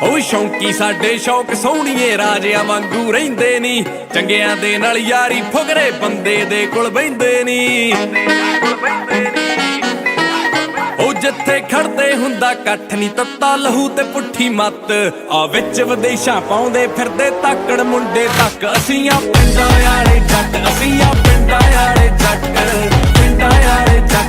ਉਹ ਸ਼ੌਂਕੀ ਸਾਡੇ ਸ਼ੌਕ ਸੋਹਣੀਏ ਰਾਜਿਆਂ ਵਾਂਗੂ ਰਹਿੰਦੇ ਨੀ, ਚੰਗਿਆਂ ਦੇ ਨਾਲ ਯਾਰੀ ਫੁਗਰੇ ਬੰਦੇ ਦੇ ਕੋਲ ਬਹਿੰਦੇ ਨੀ। ਉਹ ਜਿੱਥੇ ਖੜਦੇ ਹੁੰਦਾ ਇਕੱਠ ਨੀ ਤੱਤਾ ਲਹੂ ਤੇ ਪੁੱਠੀ ਮੱਤ, ਆ ਵਿੱਚ ਵਿਦੇਸ਼ਾਂ ਪਾਉਂਦੇ ਫਿਰਦੇ ਤਾਕੜ ਮੁੰਡੇ ਤੱਕ। ਅਸੀਂ ਆ ਪਿੰਡਾਂ ਵਾਲੇ ਜੱਟ, ਅਸੀਂ ਆ ਪਿੰਡਾਂ ਵਾਲੇ ਜੱਟ, ਪਿੰਡਾਂ ਵਾਲੇ ਜੱਟ।